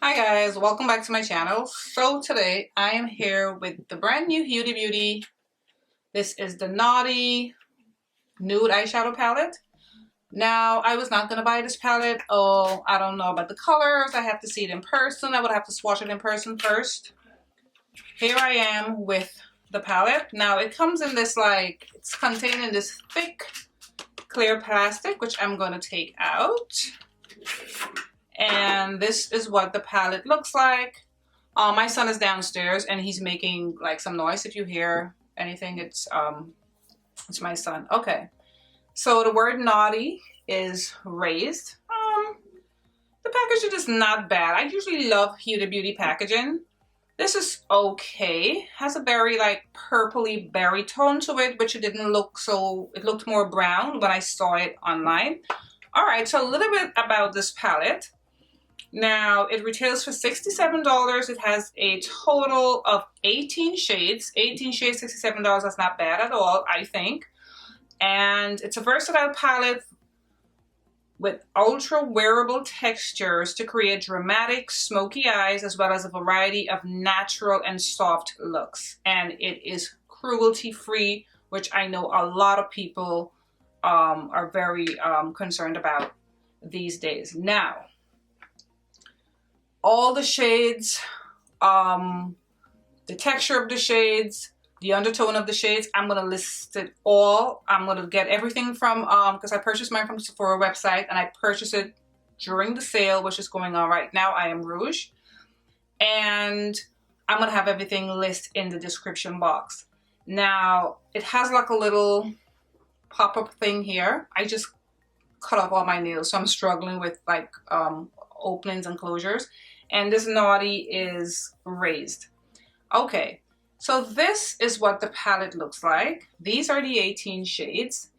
Hi guys, welcome back to my channel. So today I am here with the brand new HudaBeauty. This is the Naughty Nude Eyeshadow palette. Now I was not going to buy this palette. Oh, I don't know about the colors. I have to see it in person. I would have to swatch it in person first. Here I am with the palette. Now it comes in this it's contained in this thick clear plastic, which I'm going to take out. And this is what the palette looks like. My son is downstairs and he's making like some noise. If you hear anything, it's my son. Okay, so the word naughty is raised. The packaging is not bad. I usually love HudaBeauty packaging. This is okay. Has a very like purpley berry tone to it, which it didn't look so. It looked more brown when I saw it online. All right, so a little bit about this palette. Now, it retails for $67. It has a total of 18 shades. 18 shades, $67. That's not bad at all, I think. And it's a versatile palette with ultra-wearable textures to create dramatic, smoky eyes, as well as a variety of natural and soft looks. And it is cruelty-free, which I know a lot of people are very concerned about these days. Now, all the shades, the texture of the shades, the undertone of the shades, I'm going to list it all. I'm going to get everything from, because I purchased mine from Sephora website and I purchased it during the sale, which is going on right now. I am Rouge. And I'm going to have everything listed in the description box. Now, it has like a little pop-up thing here. I just cut off all my nails, so I'm struggling with like openings and closures. And this Naughty is raised. Okay, so this is what the palette looks like. These are the 18 shades.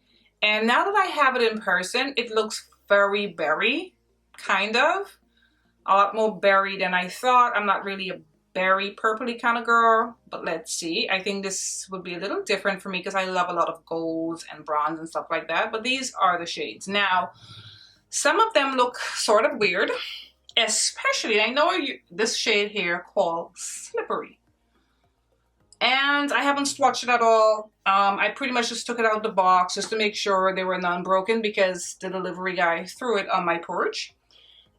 And now that I have it in person, it looks very berry, kind of. A lot more berry than I thought. I'm not really a berry purpley kind of girl, but let's see. I think this would be a little different for me because I love a lot of golds and bronze and stuff like that. But these are the shades. Now, some of them look sort of weird. Especially, I know this shade here called Slippery. And I haven't swatched it at all. I pretty much just took it out of the box just to make sure they were non-broken because the delivery guy threw it on my porch.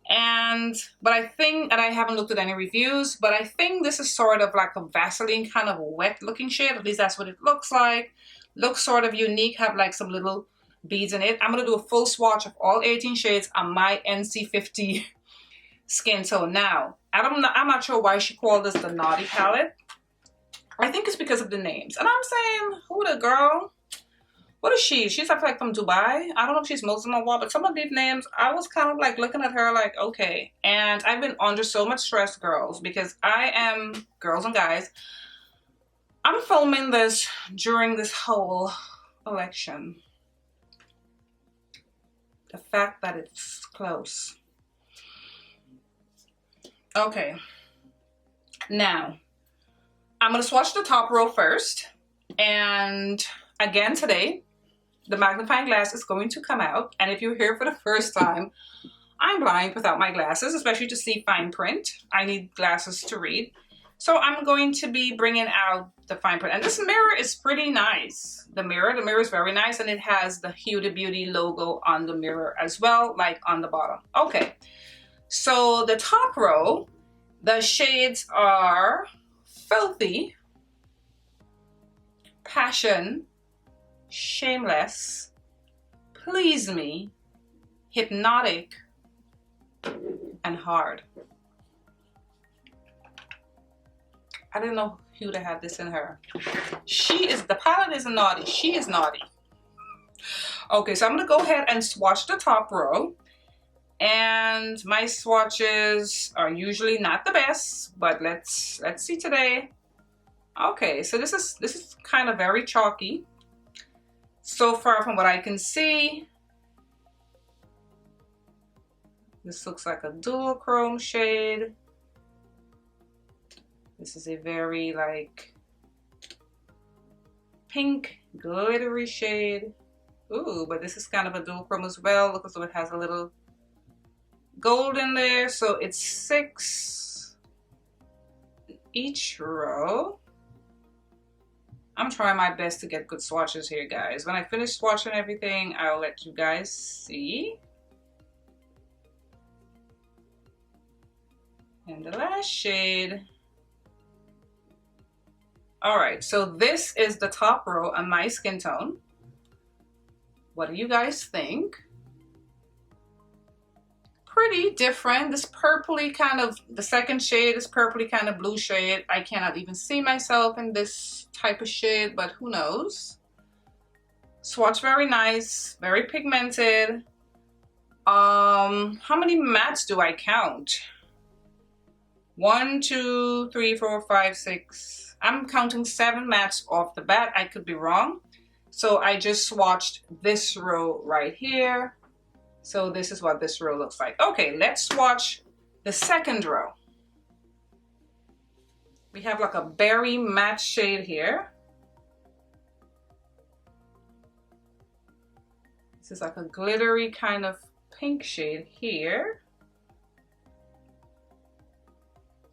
But I think, and I haven't looked at any reviews, but I think this is sort of like a Vaseline kind of wet looking shade. At least that's what it looks like. Looks sort of unique, have like some little beads in it. I'm going to do a full swatch of all 18 shades on my NC50 skin tone. Now, I'm not sure why she called this the Naughty palette. I think it's because of the names. And I'm saying, who the girl? What is she? She's like from Dubai. I don't know if she's Muslim or what, but some of these names, I was kind of like looking at her like, okay. And I've been under so much stress, girls, because girls and guys, I'm filming this during this whole election. The fact that it's close. Okay, now I'm going to swatch the top row first. And again today, the magnifying glass is going to come out. And if you're here for the first time, I'm blind without my glasses, especially to see fine print. I need glasses to read. So I'm going to be bringing out the fine print. And this mirror is pretty nice. The mirror is very nice. And it has the HudaBeauty logo on the mirror as well, like on the bottom. Okay. So the top row, the shades are Filthy, Passion, Shameless, Please Me, Hypnotic, and Hard. I didn't know Huda had this in her. The palette is naughty. She is naughty. Okay, so I'm going to go ahead and swatch the top row. And my swatches are usually not the best, but let's see today. Okay, so this is kind of very chalky. So far from what I can see, this looks like a dual chrome shade. This is a very like pink glittery shade. Ooh, but this is kind of a dual chrome as well. Look as though it has a little gold in there, so it's 6 each row. I'm trying my best to get good swatches here, guys. When I finish swatching everything, I'll let you guys see. And the last shade. All right, so this is the top row on my skin tone. What do you guys think? Pretty different. This purpley kind of, the second shade is purpley kind of blue shade. I cannot even see myself in this type of shade, but who knows? Swatch very nice, very pigmented. How many mattes do I count? 1, 2, 3, 4, 5, 6. I'm counting 7 mattes off the bat. I could be wrong. So I just swatched this row right here. So this is what this row looks like. Okay, let's swatch the second row. We have like a berry matte shade here. This is like a glittery kind of pink shade here.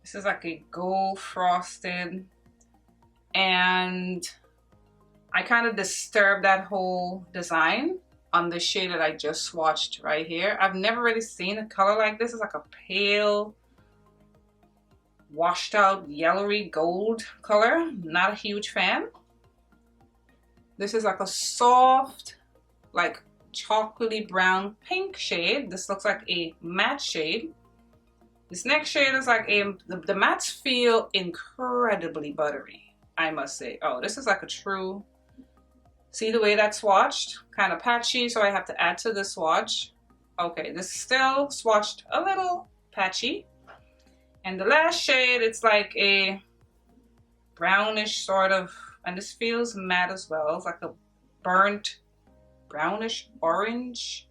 This is like a gold frosted, and I kind of disturbed that whole design on the shade that I just swatched right here. I've never really seen a color like this. It's like a pale, washed out, yellowy gold color. Not a huge fan. This is like a soft, like chocolatey brown pink shade. This looks like a matte shade. This next shade is like the mattes feel incredibly buttery, I must say. Oh, this is like a true, see the way that's swatched? Kind of patchy, so I have to add to the swatch. Okay, this is still swatched a little patchy. And the last shade, it's like a brownish sort of, and this feels matte as well. It's like a burnt brownish orange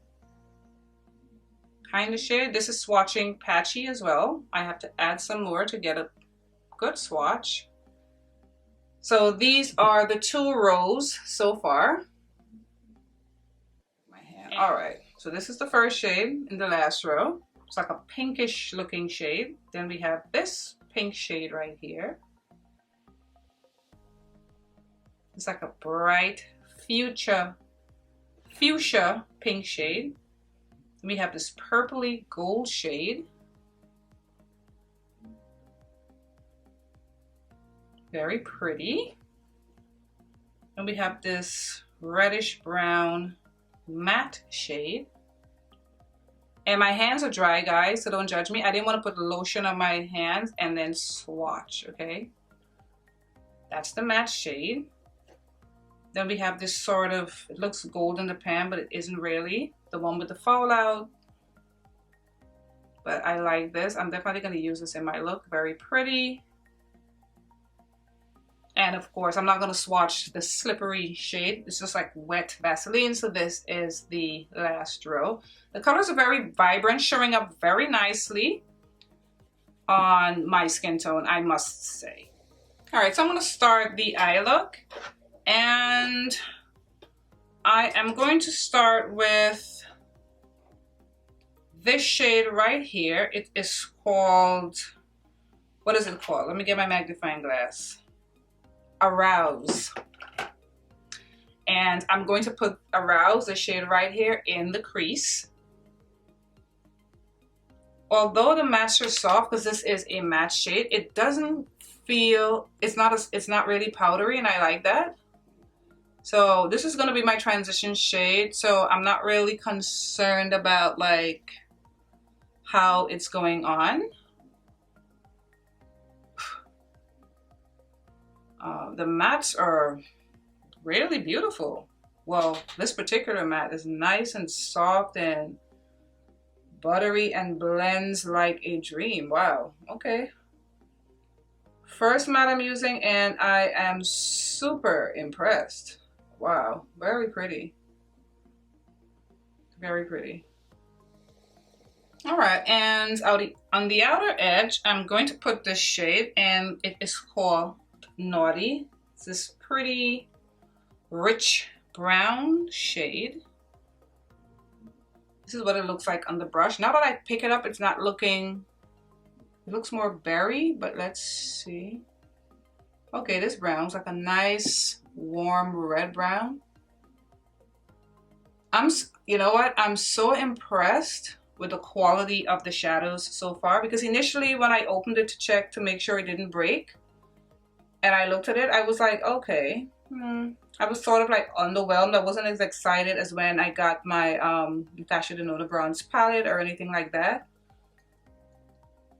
kind of shade. This is swatching patchy as well. I have to add some more to get a good swatch. So these are the 2 rows so far. My hand. All right, so this is the first shade in the last row. It's like a pinkish looking shade. Then we have this pink shade right here. It's like a bright fuchsia pink shade. We have this purpley gold shade. Very pretty. And we have this reddish brown matte shade. And my hands are dry, guys, so don't judge me. I didn't want to put lotion on my hands and then swatch, okay? That's the matte shade. Then we have this sort of, it looks gold in the pan, but it isn't really. The one with the fallout. But I like this. I'm definitely going to use this in my look. Very pretty. And of course, I'm not going to swatch the slippery shade. It's just like wet Vaseline. So this is the last row. The colors are very vibrant, showing up very nicely on my skin tone, I must say. All right, so I'm going to start the eye look. And I am going to start with this shade right here. It is called, what is it called? Let me get my magnifying glass. Arouse. And I'm going to put Arouse, the shade right here, in the crease. Although the mattes are soft, because this is a matte shade, it doesn't feel, it's not really powdery, and I like that. So this is going to be my transition shade, so I'm not really concerned about like how it's going on. The mattes are really beautiful. Well, this particular matte is nice and soft and buttery and blends like a dream. Wow, okay. First matte I'm using, and I am super impressed. Wow, very pretty. Very pretty. All right, and on the outer edge, I'm going to put this shade, and it is called Naughty. It's this pretty rich brown shade. This is what it looks like on the brush. Now that I pick it up, it's not looking, it looks more berry, but let's see. Okay, this brown's like a nice warm red brown. You know what? I'm so impressed with the quality of the shadows so far, because initially when I opened it to check to make sure it didn't break, and I looked at it, I was like, okay, I was sort of like underwhelmed. I wasn't as excited as when I got my Natasha Denona Bronze palette or anything like that.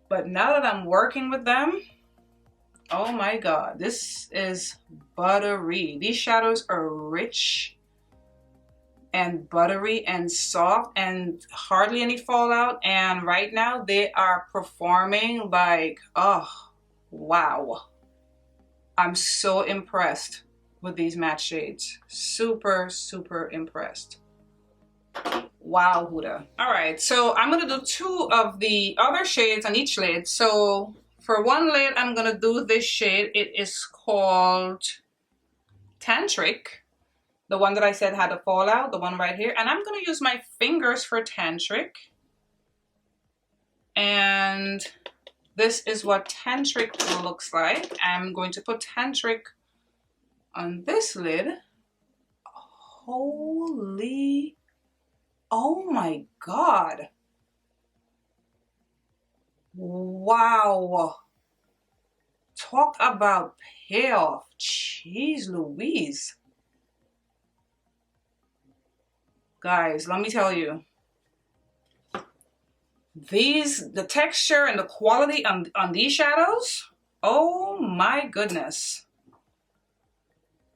But now that I'm working with them, oh my god, this is buttery. These shadows are rich and buttery and soft and hardly any fallout. And right now they are performing like, oh, wow. I'm so impressed with these matte shades. Super, super impressed. Wow, Huda. All right, so I'm gonna do 2 of the other shades on each lid. So for one lid, I'm gonna do this shade. It is called Tantric. The one that I said had a fallout, the one right here. And I'm gonna use my fingers for Tantric. And this is what Tantric looks like. I'm going to put Tantric on this lid. Holy, oh my god. Wow. Talk about payoff. Jeez Louise. Guys, let me tell you. The texture and the quality on these shadows, oh my goodness.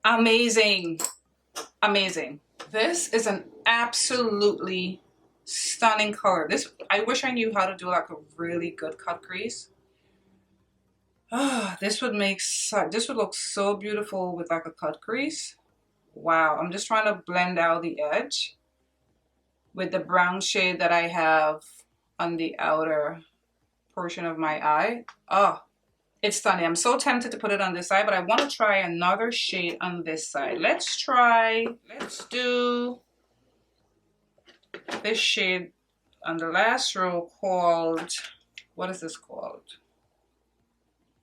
Amazing. Amazing. This is an absolutely stunning color. This, I wish I knew how to do like a really good cut crease. This would look so beautiful with like a cut crease. Wow, I'm just trying to blend out the edge with the brown shade that I have on the outer portion of my eye. Oh, it's stunning. I'm so tempted to put it on this side, but I want to try another shade on this side. Let's do this shade on the last row called, what is this called?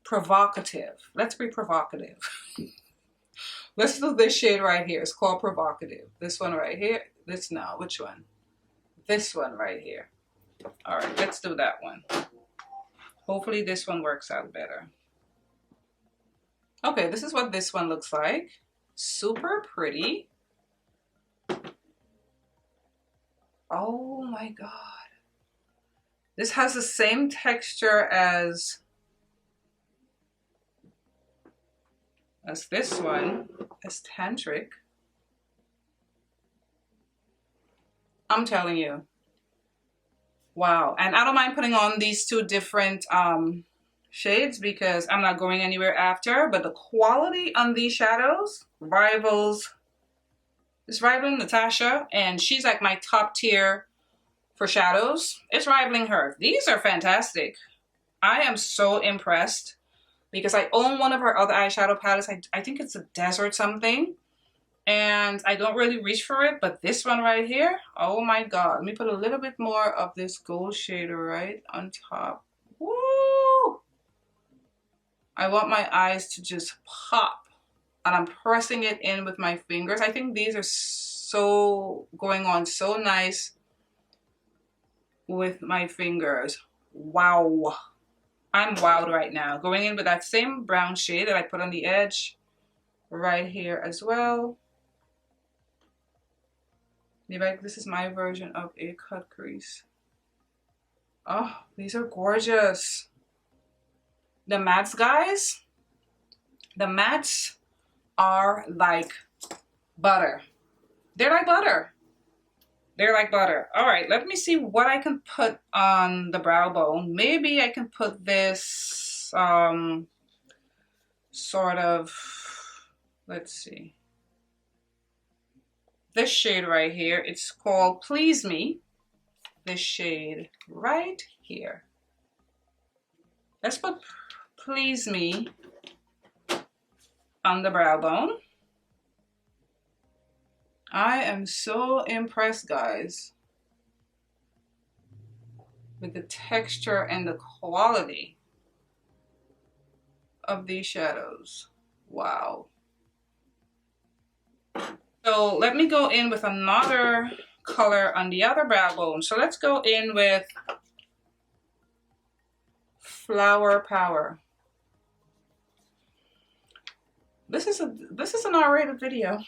Provocative. Let's be provocative. Let's do this shade right here. It's called Provocative. This one right here. Which one? This one right here. All right, let's do that one. Hopefully this one works out better. Okay, this is what this one looks like. Super pretty. Oh my god. This has the same texture as this one, as Tantric. I'm telling you. Wow. And I don't mind putting on these 2 different shades because I'm not going anywhere after, but the quality on these shadows it's rivaling Natasha, and she's like my top tier for shadows. It's rivaling her. These are fantastic. I am so impressed because I own one of her other eyeshadow palettes. I think it's a desert something, and I don't really reach for it, but this one right here, oh my god. Let me put a little bit more of this gold shader right on top. Woo! I want my eyes to just pop, and I'm pressing it in with my fingers. I think these are so going on so nice with my fingers. Wow. I'm wowed right now. Going in with that same brown shade that I put on the edge right here as well. Maybe this is my version of a cut crease. Oh, these are gorgeous. The mattes, guys. The mattes are like butter. They're like butter. They're like butter. All right, let me see what I can put on the brow bone. Maybe I can put this sort of, let's see. This shade right here, it's called Please Me. This shade right here. Let's put Please Me on the brow bone. I am so impressed, guys. with the texture and the quality of these shadows. Wow. So let me go in with another color on the other brow bone. So let's go in with Flower Power. This is an R-rated video.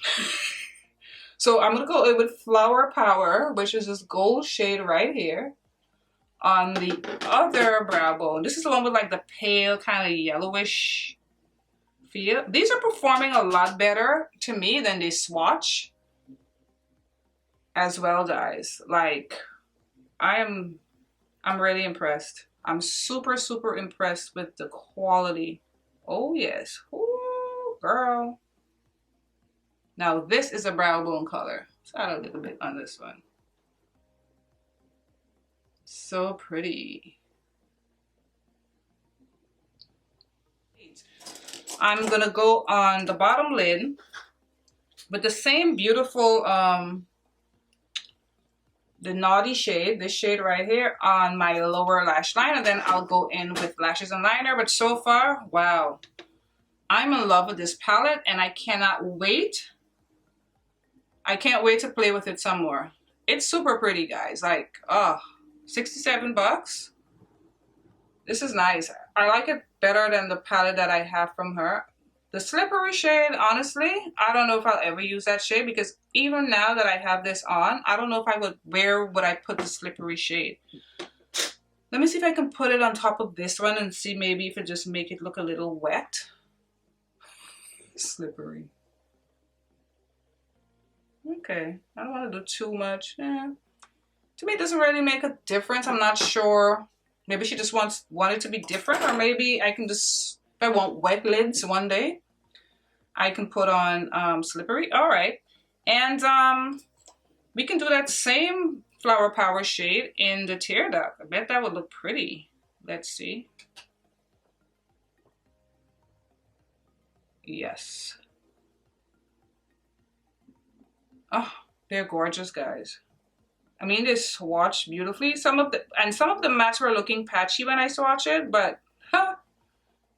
So I'm gonna go in with Flower Power, which is this gold shade right here on the other brow bone. This is the one with like the pale kind of yellowish feel. These are performing a lot better to me than the Swatch as well, guys. Like, I'm really impressed. I'm super impressed with the quality. Oh yes. Ooh, girl. Now this is a brow bone color. Let's add a little bit on this one. So pretty. I'm gonna go on the bottom lid with the same beautiful the Naughty shade, this shade right here, on my lower lash line, and then I'll go in with lashes and liner. But so far, wow, I'm in love with this palette, and I cannot wait. I can't wait to play with it some more. It's super pretty, guys. Like, oh, 67 bucks. This is nice. I like it better than the palette that I have from her. The Slippery shade, honestly, I don't know if I'll ever use that shade, because even now that I have this on, I don't know if I would, where would I put the Slippery shade? Let me see if I can put it on top of this one and see maybe if it just make it look a little wet. Slippery. Okay, I don't want to do too much. To me, it doesn't really make a difference. I'm not sure. Maybe she just wants it to be different, or maybe I can just, if I want wet lids one day, I can put on Slippery. All right, and we can do that same Flower Power shade in the tear duct. I bet that would look pretty. Let's see. Yes. Oh, they're gorgeous, guys. I mean, they swatch beautifully. Some of the mattes were looking patchy when I swatched it, but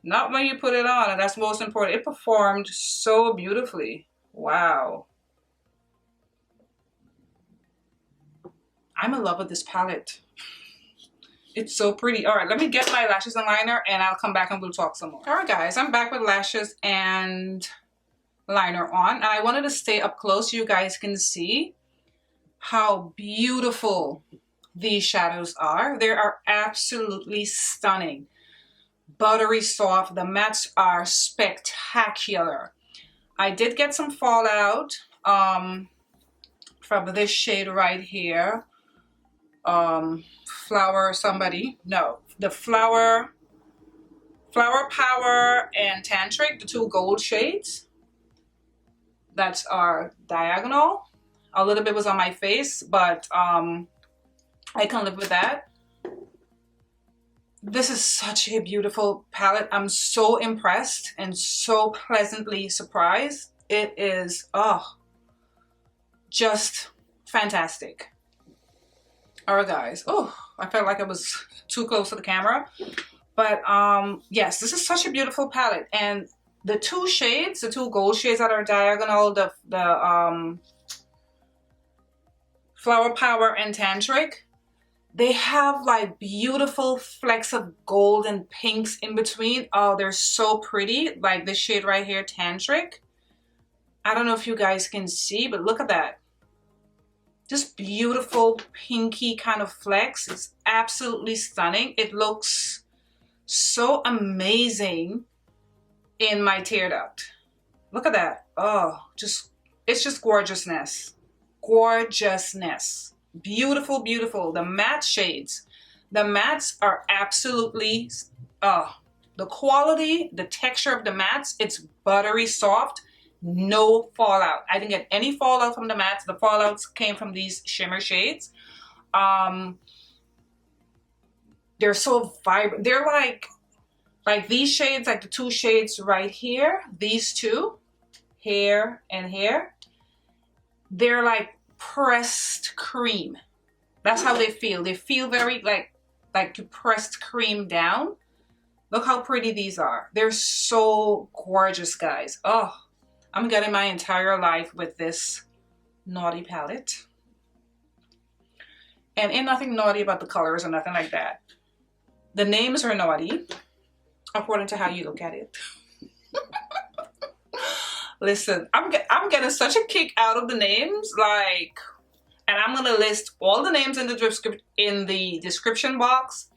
not when you put it on, and that's most important. It performed so beautifully. Wow. I'm in love with this palette. It's so pretty. All right, let me get my lashes and liner, and I'll come back and we'll talk some more. All right, guys, I'm back with lashes and liner on, and I wanted to stay up close so you guys can see how beautiful these shadows are. They are absolutely stunning. Buttery soft. The mattes are spectacular. I did get some fallout from this shade right here. Flower somebody. No, the Flower Power and Tantric, the two gold shades. That's our diagonal. A little bit was on my face, but I can live with that. This is such a beautiful palette. I'm so impressed and so pleasantly surprised. It is, oh, just fantastic. All right, guys. Oh, I felt like I was too close to the camera. But yes, this is such a beautiful palette. And the two shades, the two gold shades that are diagonal, the Flower Power and Tantric, they have like beautiful flecks of gold and pinks in between. Oh, they're so pretty. Like this shade right here, Tantric. I don't know if you guys can see, but look at that. Just beautiful pinky kind of flecks. It's absolutely stunning. It looks so amazing in my tear duct. Look at that. Oh, it's just gorgeousness. Gorgeousness. Beautiful, beautiful. The matte shades. The mattes are absolutely, the quality, the texture of the mattes, it's buttery soft. No fallout. I didn't get any fallout from the mattes. The fallouts came from these shimmer shades. They're so vibrant. They're like these shades, like the two shades right here, these two, here and here, they're like pressed cream. That's how they feel. They feel very like like you pressed cream down. Look how pretty these are. They're so gorgeous, guys. Oh, I'm getting my entire life with this Naughty palette. And ain't nothing naughty about the colors or nothing like that. The names are naughty, according to how you look at it. Listen, I'm getting such a kick out of the names, like, and I'm gonna list all the names in the description box,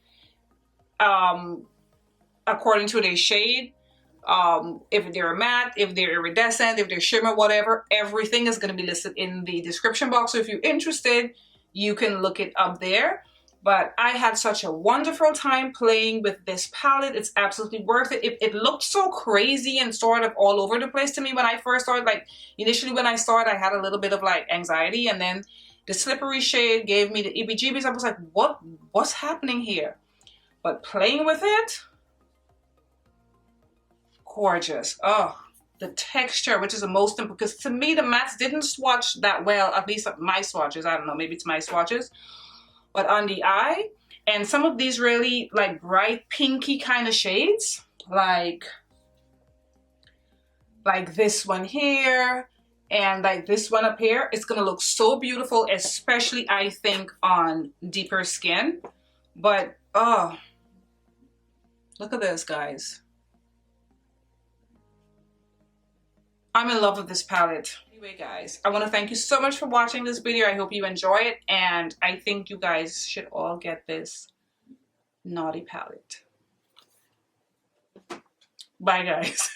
according to their shade. If they're matte, if they're iridescent, if they're shimmer, whatever, everything is gonna be listed in the description box. So if you're interested, you can look it up there. But I had such a wonderful time playing with this palette. It's absolutely worth it. It looked so crazy and sort of all over the place to me when I first started. Like, initially when I started, I had a little bit of like anxiety, and then the slippery shade gave me the EBGBs. I was like, what's happening here? But playing with it, gorgeous. Oh, the texture, which is the most important, because to me the mattes didn't swatch that well, at least my swatches. I don't know, maybe it's my swatches. But on the eye, and some of these really like bright pinky kind of shades, like this one here and like this one up here, it's gonna look so beautiful, especially I think on deeper skin. But oh, look at this, guys. I'm in love with this palette. Anyway, guys, I want to thank you so much for watching this video. I hope you enjoy it, and I think you guys should all get this Naughty palette. Bye, guys.